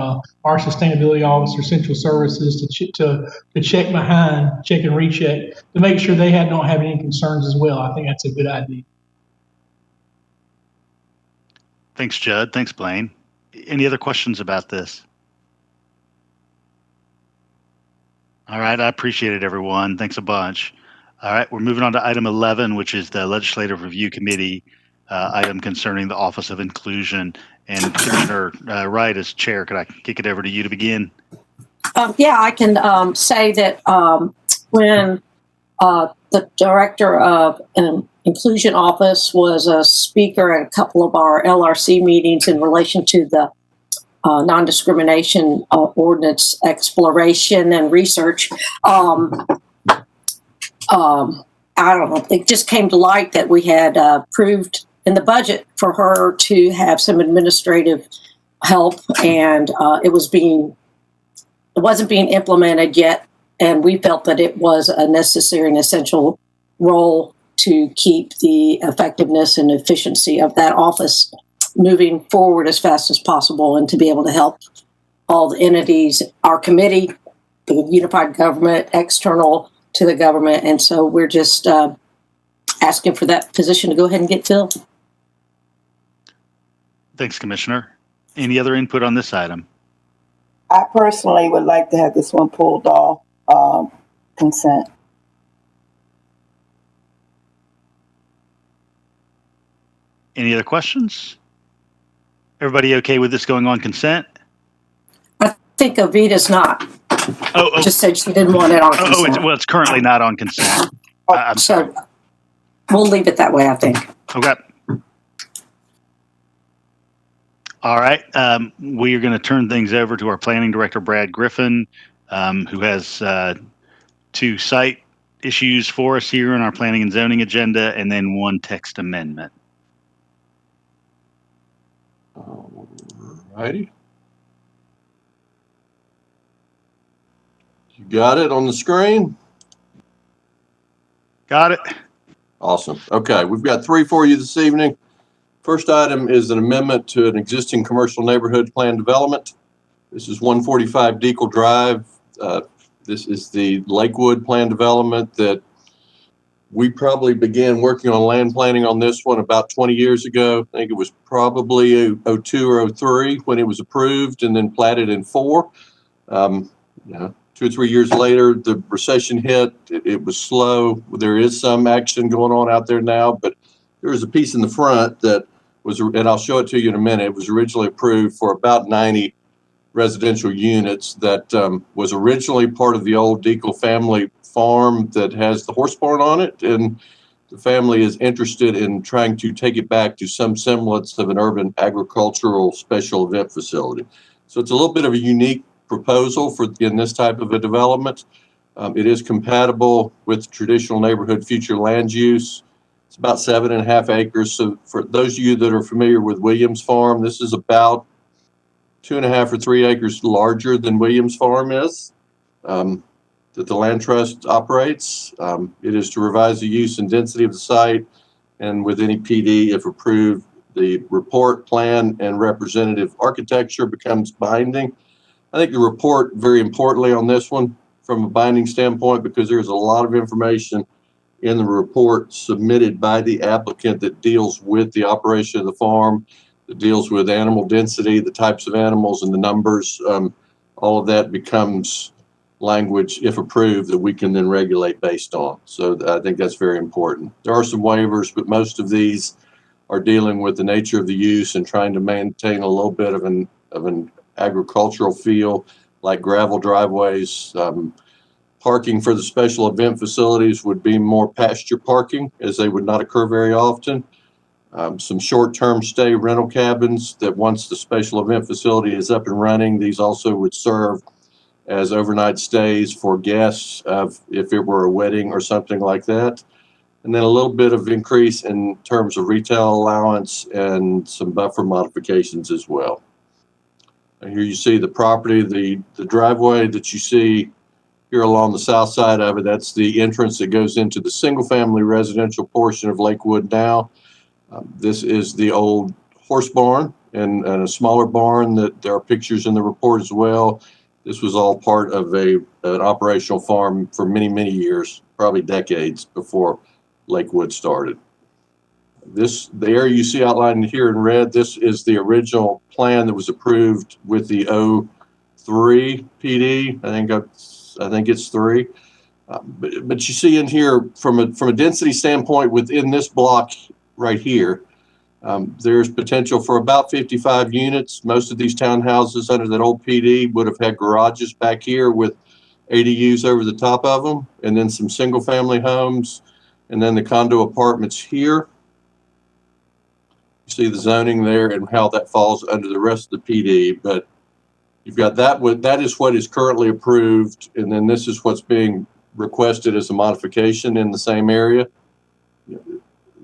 our sustainability officer, Central Services, to check and recheck to make sure they don't have any concerns as well. I think that's a good idea. Thanks, Judd. Thanks, Blaine. Any other questions about this? All right, I appreciate it, everyone. Thanks a bunch. All right, we're moving on to item 11, which is the Legislative Review Committee item concerning the Office of Inclusion. And Commissioner Wright, as chair, could I kick it over to you to begin? Yeah, I can say that when the director of an inclusion office was a speaker at a couple of our LRC meetings in relation to the non-discrimination ordinance exploration and research, I don't know, it just came to light that we had approved in the budget for her to have some administrative help, and it wasn't being implemented yet, and we felt that it was a necessary and essential role to keep the effectiveness and efficiency of that office moving forward as fast as possible, and to be able to help all the entities, our committee, the unified government, external to the government. And so we're just asking for that position to go ahead and get filled. Thanks, Commissioner. Any other input on this item? I personally would like to have this one pulled off consent. Any other questions? Everybody okay with this going on consent? I think Avita's not. Oh. Just said she didn't want it on consent. It's currently not on consent. I'm sorry. We'll leave it that way, I think. Okay. All right. We are going to turn things over to our planning director, Brad Griffin, who has 2 site issues for us here on our planning and zoning agenda, and then 1 text amendment. All righty. You got it on the screen? Got it. Awesome. Okay, we've got 3 for you this evening. First item is an amendment to an existing commercial neighborhood plan development. This is 145 Dekle Drive. This is the Lakewood plan development that we probably began working on land planning on this one about 20 years ago. I think it was probably 02 or 03 when it was approved and then platted in 4. 2 or 3 years later, the recession hit. It was slow. There is some action going on out there now, but there was a piece in the front that was, and I'll show it to you in a minute. It was originally approved for about 90 residential units that was originally part of the old Dekle family farm that has the horse barn on it. And the family is interested in trying to take it back to some semblance of an urban agricultural special event facility. So it's a little bit of a unique proposal in this type of a development. It is compatible with traditional neighborhood future land use. It's about 7.5 acres. So for those of you that are familiar with Williams Farm, this is about 2.5 or 3 acres larger than Williams Farm is, that the land trust operates. It is to revise the use and density of the site, and with any PD, if approved, the report, plan, and representative architecture becomes binding. I think the report, very importantly on this one, from a binding standpoint, because there's a lot of information in the report submitted by the applicant that deals with the operation of the farm, that deals with animal density, the types of animals and the numbers. All of that becomes language, if approved, that we can then regulate based on. So I think that's very important. There are some waivers, but most of these are dealing with the nature of the use and trying to maintain a little bit of an agricultural feel, like gravel driveways. Parking for the special event facilities would be more pasture parking, as they would not occur very often. Some short-term stay rental cabins that once the special event facility is up and running, these also would serve as overnight stays for guests if it were a wedding or something like that. And then a little bit of increase in terms of retail allowance and some buffer modifications as well. And here you see the property, the driveway that you see here along the south side of it. That's the entrance that goes into the single-family residential portion of Lakewood now. This is the old horse barn and a smaller barn that there are pictures in the report as well. This was all part of an operational farm for many, many years, probably decades before Lakewood started. The area you see outlined here in red, this is the original plan that was approved with the 03 PD. I think it's 3. But you see in here, from a density standpoint, within this block right here, there's potential for about 55 units. Most of these townhouses under that old PD would have had garages back here with ADUs over the top of them, and then some single family homes, and then the condo apartments here. You see the zoning there and how that falls under the rest of the PD, but you've got that is what is currently approved, and then this is what's being requested as a modification in the same area.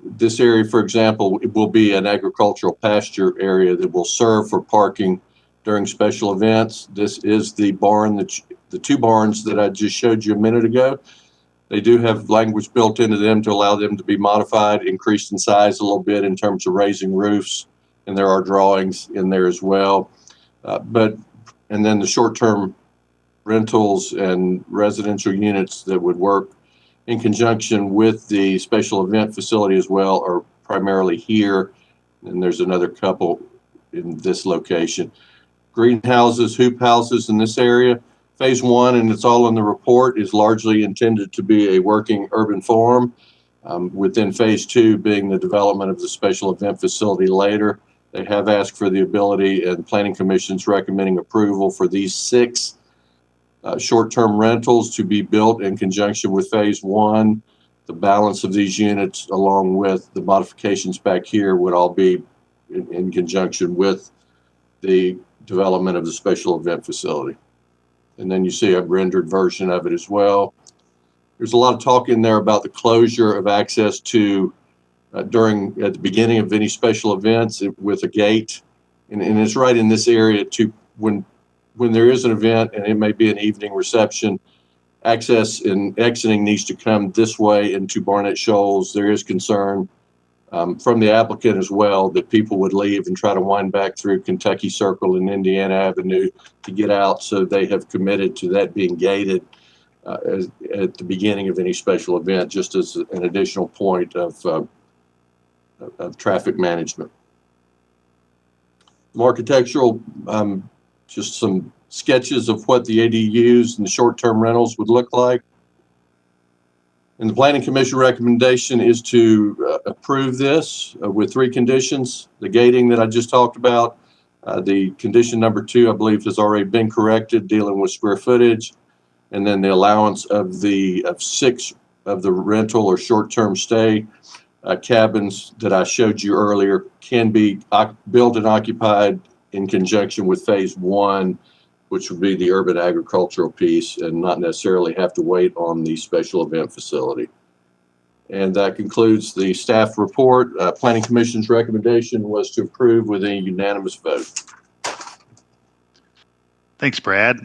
This area, for example, it will be an agricultural pasture area that will serve for parking during special events. This is the barn, the 2 barns that I just showed you a minute ago. They do have language built into them to allow them to be modified, increased in size a little bit in terms of raising roofs, and there are drawings in there as well. And then the short-term rentals and residential units that would work in conjunction with the special event facility as well are primarily here. And there's another couple in this location. Greenhouses, hoop houses in this area. Phase 1, and it's all in the report, is largely intended to be a working urban farm, within phase 2 being the development of the special event facility later. They have asked for the ability, and Planning Commission's recommending approval for these 6 short-term rentals to be built in conjunction with phase 1. The balance of these units, along with the modifications back here, would all be in conjunction with the development of the special event facility. And then you see a rendered version of it as well. There's a lot of talk in there about the closure of access to at the beginning of any special events with a gate, and it's right in this area to when there is an event, and it may be an evening reception, access and exiting needs to come this way into Barnett Shoals. There is concern from the applicant as well that people would leave and try to wind back through Kentucky Circle and Indiana Avenue to get out. So they have committed to that being gated at the beginning of any special event, just as an additional point of traffic management. Some architectural, just some sketches of what the ADUs and the short-term rentals would look like. And the Planning Commission recommendation is to approve this with 3 conditions. The gating that I just talked about, the condition number 2, I believe, has already been corrected, dealing with square footage, and then the allowance of 6 of the rental or short-term stay cabins that I showed you earlier can be built and occupied in conjunction with phase one, which would be the urban agricultural piece, and not necessarily have to wait on the special event facility. And that concludes the staff report. Planning Commission's recommendation was to approve with a unanimous vote. Thanks, Brad.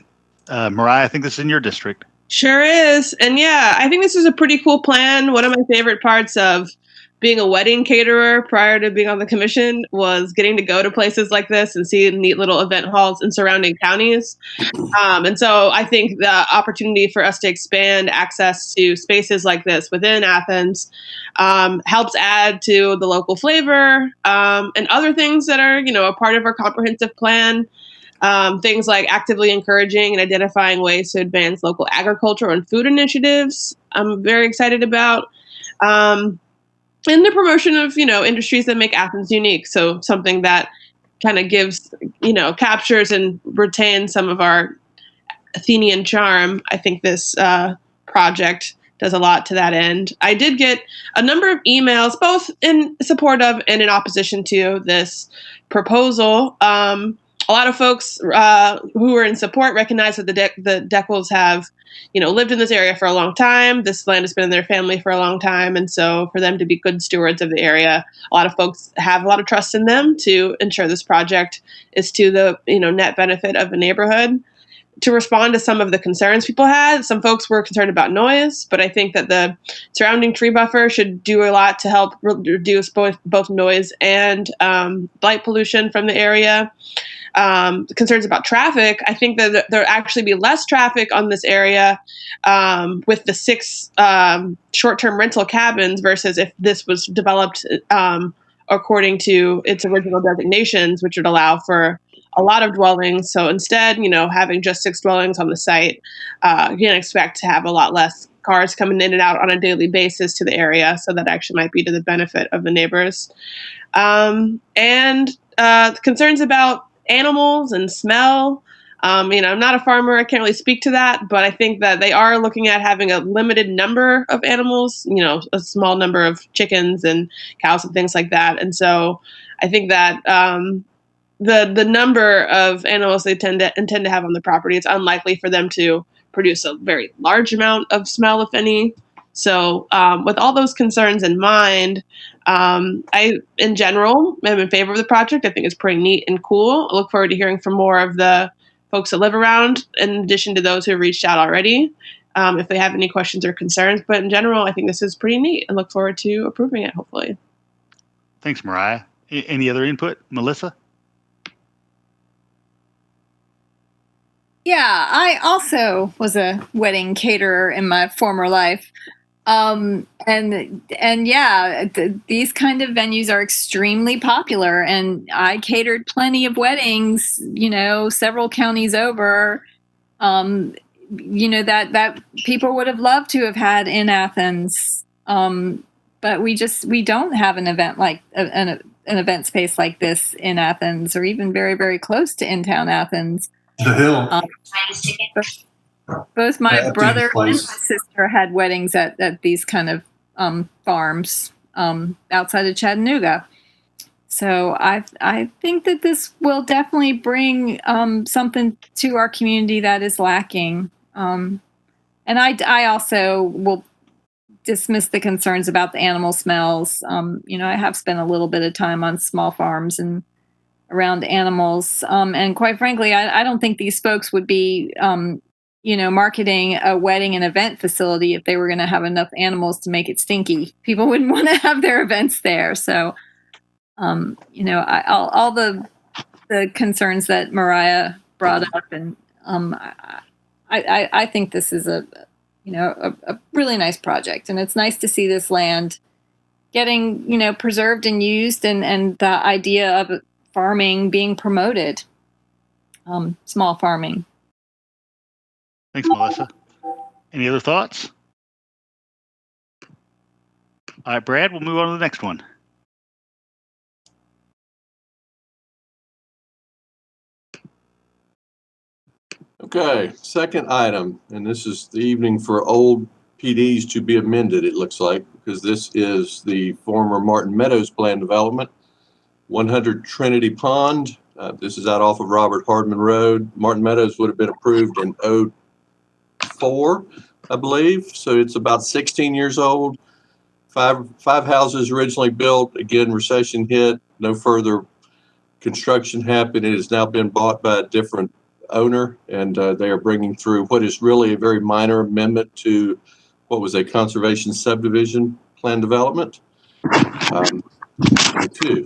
Mariah, I think this is in your district. Sure is. And yeah, I think this is a pretty cool plan. One of my favorite parts of being a wedding caterer prior to being on the commission was getting to go to places like this and see neat little event halls in surrounding counties. And so I think the opportunity for us to expand access to spaces like this within Athens helps add to the local flavor and other things that are, a part of our comprehensive plan. Things like actively encouraging and identifying ways to advance local agriculture and food initiatives. I'm very excited about. And the promotion of, industries that make Athens unique. So something that kind of gives, captures and retains some of our Athenian charm. I think this project does a lot to that end. I did get a number of emails, both in support of and in opposition to this proposal. A lot of folks who are in support recognize that the Dekles have, lived in this area for a long time. This land has been in their family for a long time. And so for them to be good stewards of the area, a lot of folks have a lot of trust in them to ensure this project is to the, net benefit of the neighborhood. To respond to some of the concerns people had, some folks were concerned about noise, but I think that the surrounding tree buffer should do a lot to help reduce both noise and light pollution from the area. Concerns about traffic, I think that there'll actually be less traffic on this area with the 6 short-term rental cabins versus if this was developed according to its original designations, which would allow for a lot of dwellings. So instead, having just 6 dwellings on the site, you can expect to have a lot less cars coming in and out on a daily basis to the area. So that actually might be to the benefit of the neighbors. And concerns about animals and smell. I'm not a farmer. I can't really speak to that, but I think that they are looking at having a limited number of animals, a small number of chickens and cows and things like that. And so I think that the number of animals they intend to have on the property, it's unlikely for them to produce a very large amount of smell, if any. So with all those concerns in mind, I, in general, am in favor of the project. I think it's pretty neat and cool. I look forward to hearing from more of the folks that live around, in addition to those who have reached out already, if they have any questions or concerns. But in general, I think this is pretty neat and look forward to approving it, hopefully. Thanks, Mariah. Any other input? Melissa? Yeah, I also was a wedding caterer in my former life. And yeah, these kind of venues are extremely popular, and I catered plenty of weddings, several counties over, that people would have loved to have had in Athens. But we don't have an event like an event space like this in Athens, or even very, very close to in-town Athens. The Hill. Both my brother and my sister had weddings at these kind of farms outside of Chattanooga. So I think that this will definitely bring something to our community that is lacking. And I also will dismiss the concerns about the animal smells. I have spent a little bit of time on small farms and around animals. And quite frankly, I don't think these folks would be marketing a wedding and event facility if they were going to have enough animals to make it stinky. People wouldn't want to have their events there. So, all the concerns that Mariah brought up, and I think this is a really nice project, and it's nice to see this land getting preserved and used, and the idea of farming being promoted, small farming. Thanks, Melissa. Any other thoughts? All right, Brad, we'll move on to the next one. Okay, second item, and this is the evening for old PDs to be amended, it looks like, because this is the former Martin Meadows plan development, 100 Trinity Pond. This is out off of Robert Hardman Road. Martin Meadows would have been approved in 04, I believe. So it's about 16 years old. Five houses originally built. Again, recession hit. No further construction happened. It has now been bought by a different owner, and they are bringing through what is really a very minor amendment to what was a conservation subdivision plan development.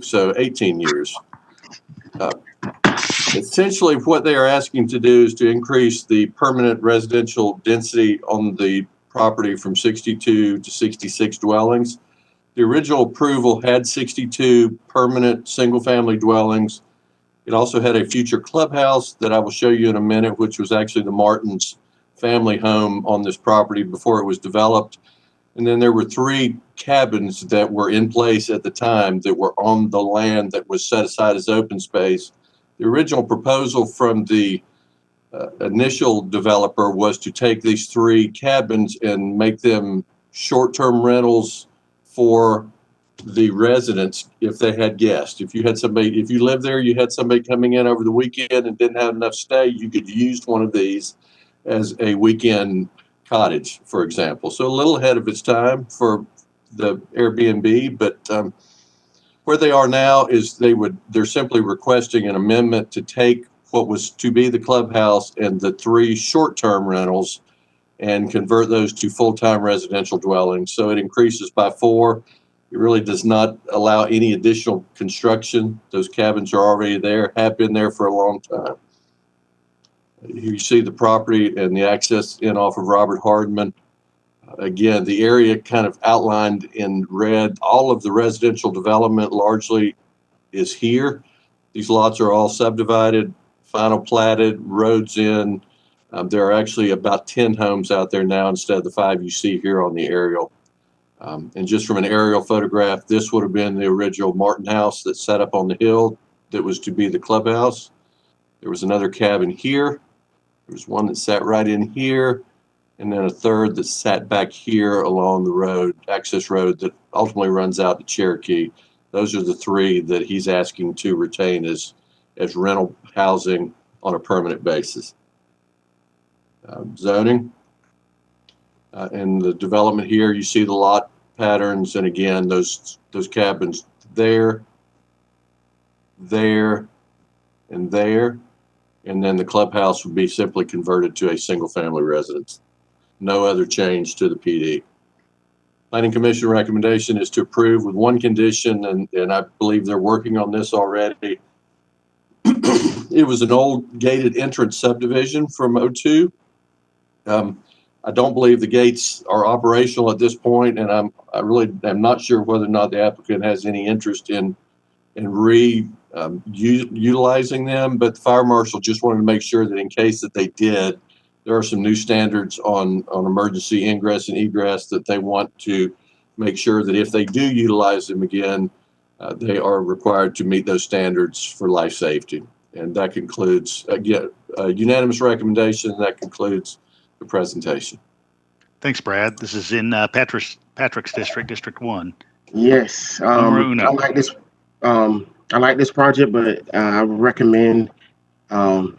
So 18 years. Essentially, what they are asking to do is to increase the permanent residential density on the property from 62 to 66 dwellings. The original approval had 62 permanent single-family dwellings. It also had a future clubhouse that I will show you in a minute, which was actually the Martins' family home on this property before it was developed. And then there were 3 cabins that were in place at the time that were on the land that was set aside as open space. The original proposal from the initial developer was to take these 3 cabins and make them short-term rentals for the residents if they had guests. If you had somebody, if you lived there, you had somebody coming in over the weekend and didn't have enough stay, you could use one of these as a weekend cottage, for example. So a little ahead of its time for the Airbnb, but where they are now is they're simply requesting an amendment to take what was to be the clubhouse and the 3 short-term rentals and convert those to full-time residential dwellings. So it increases by 4. It really does not allow any additional construction. Those cabins are already there, have been there for a long time. Here you see the property and the access in off of Robert Hardman. Again, the area kind of outlined in red. All of the residential development largely is here. These lots are all subdivided, final platted, roads in. There are actually about 10 homes out there now instead of the 5 you see here on the aerial. And just from an aerial photograph, this would have been the original Martin house that sat up on the hill that was to be the clubhouse. There was another cabin here. There was one that sat right in here, and then a third that sat back here along the road, access road that ultimately runs out to Cherokee. Those are the 3 that he's asking to retain as rental housing on a permanent basis. Zoning and the development here, you see the lot patterns, and again, those cabins there, and there. And then the clubhouse would be simply converted to a single-family residence. No other change to the PD. Planning Commission recommendation is to approve with one condition, and I believe they're working on this already. It was an old gated entrance subdivision from '02. I don't believe the gates are operational at this point, and I really am not sure whether or not the applicant has any interest in utilizing them, but the fire marshal just wanted to make sure that in case that they did, there are some new standards on emergency ingress and egress that they want to make sure that if they do utilize them again, they are required to meet those standards for life safety. And that concludes, again, a unanimous recommendation. That concludes the presentation. Thanks, Brad. This is in Patrick's district, District 1. Yes, I like this. I like this project, but I would recommend my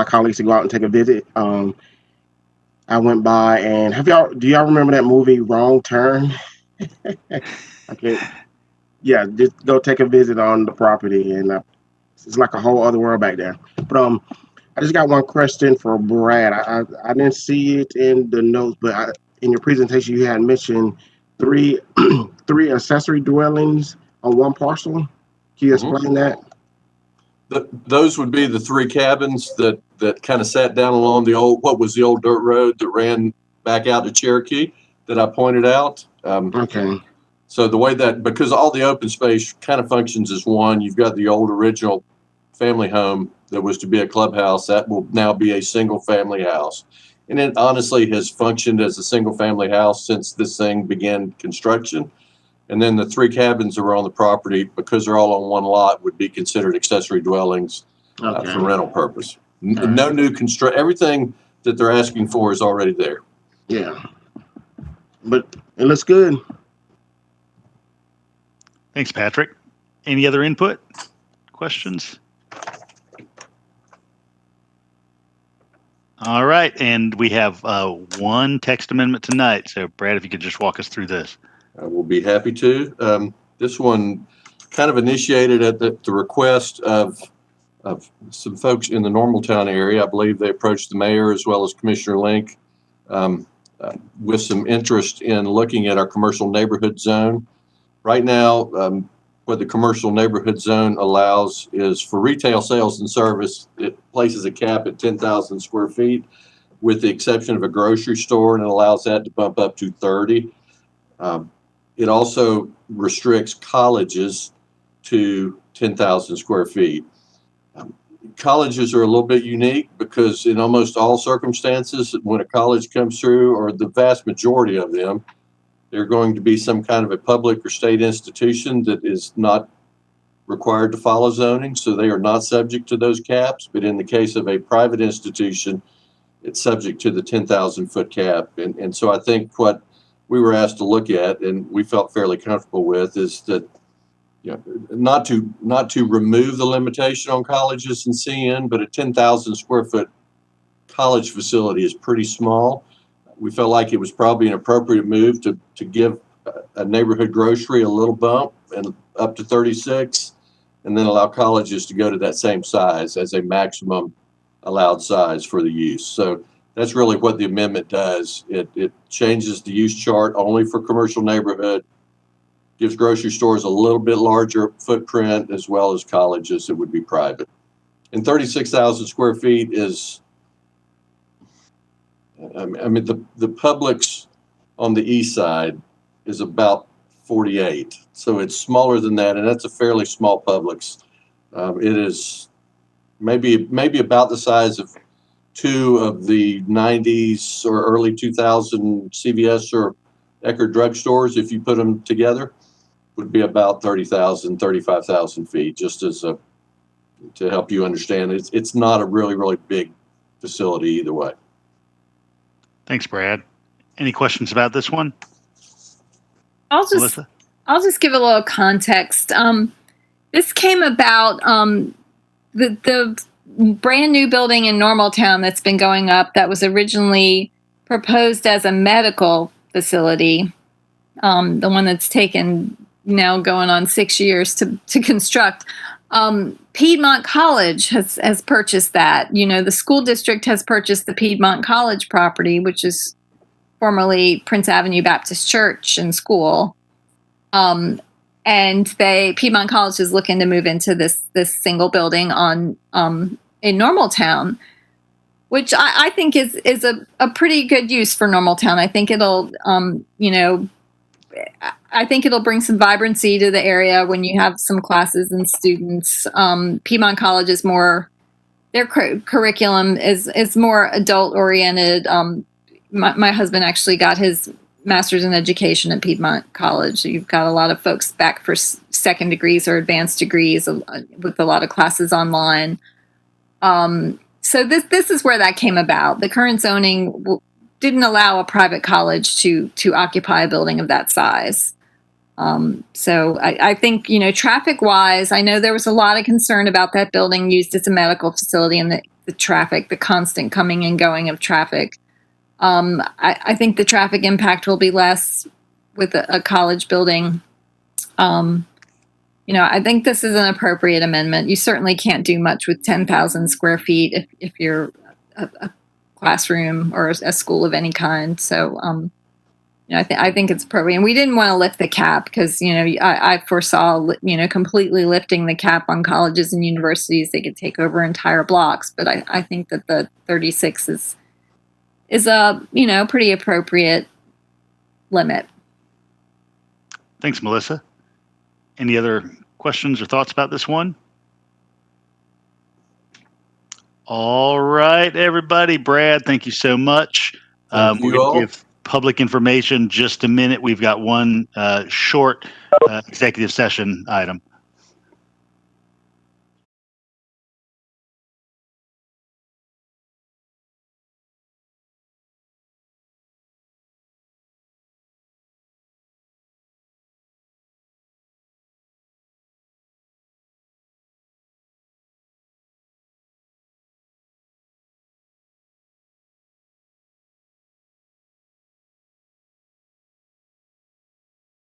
colleagues to go out and take a visit. I went by and do y'all remember that movie Wrong Turn? Okay. Yeah, just go take a visit on the property, and it's like a whole other world back there. But I just got one question for Brad. I didn't see it in the notes, but in your presentation you had mentioned three accessory dwellings on one parcel. Can you explain that? Those would be the 3 cabins that kind of sat down along what was the old dirt road that ran back out to Cherokee that I pointed out. Okay. So the way that, because all the open space kind of functions as one, you've got the old original family home that was to be a clubhouse that will now be a single family house. And it honestly has functioned as a single family house since this thing began construction. And then the 3 cabins that were on the property, because they're all on one lot, would be considered accessory dwellings for rental purpose. No new everything that they're asking for is already there. Yeah. But it looks good. Thanks, Patrick. Any other input? Questions? All right, and we have one text amendment tonight. So, Brad, if you could just walk us through this. I will be happy to. This one kind of initiated at the request of some folks in the Normaltown area. I believe they approached the mayor as well as Commissioner Link with some interest in looking at our commercial neighborhood zone. Right now, what the commercial neighborhood zone allows is for retail sales and service. It places a cap at 10,000 square feet, with the exception of a grocery store, and it allows that to bump up to 30. It also restricts colleges to 10,000 square feet. Colleges are a little bit unique because in almost all circumstances, when a college comes through, or the vast majority of them, they're going to be some kind of a public or state institution that is not required to follow zoning, so they are not subject to those caps. But in the case of a private institution, it's subject to the 10,000 foot cap. And so I think what we were asked to look at, and we felt fairly comfortable with, is that, you know, not to remove the limitation on colleges and CN, but a 10,000 square foot college facility is pretty small. We felt like it was probably an appropriate move to give a neighborhood grocery a little bump and up to 36, and then allow colleges to go to that same size as a maximum allowed size for the use. So that's really what the amendment does. It changes the use chart only for commercial neighborhood, gives grocery stores a little bit larger footprint, as well as colleges that would be private. And 36,000 square feet is, I mean, the Publix on the east side is about 48. So it's smaller than that, and that's a fairly small Publix. It is maybe about the size of two of the 90s or early 2000 CVS or Eckerd drugstores. If you put them together, would be about 30,000, 35,000 feet, just as a, to help you understand. It's not a really big facility either way. Thanks, Brad. Any questions about this one? I'll just give a little context. This came about, the brand new building in Normaltown that's been going up that was originally proposed as a medical facility, the one that's taken now going on 6 years to construct. Piedmont College has purchased that. You know, the school district has purchased the Piedmont College property, which is formerly Prince Avenue Baptist Church and School. And Piedmont College is looking to move into this single building in Normaltown, which I think is a pretty good use for Normaltown. I think it'll, I think it'll bring some vibrancy to the area when you have some classes and students. Piedmont College is more, their curriculum is more adult oriented. My husband actually got his master's in education at Piedmont College. So you've got a lot of folks back for second degrees or advanced degrees with a lot of classes online. So this is where that came about. The current zoning didn't allow a private college to occupy a building of that size. So I think, traffic wise, I know there was a lot of concern about that building used as a medical facility and the traffic, the constant coming and going of traffic. I think the traffic impact will be less with a college building. I think this is an appropriate amendment. You certainly can't do much with 10,000 square feet if you're a classroom or a school of any kind. So, I think it's appropriate. And we didn't want to lift the cap because, I foresaw, completely lifting the cap on colleges and universities. They could take over entire blocks. But I think that the 36 is a, pretty appropriate limit. Thanks, Melissa. Any other questions or thoughts about this one? All right, everybody. Brad, thank you so much. We're going to give public information just a minute. We've got one short executive session item.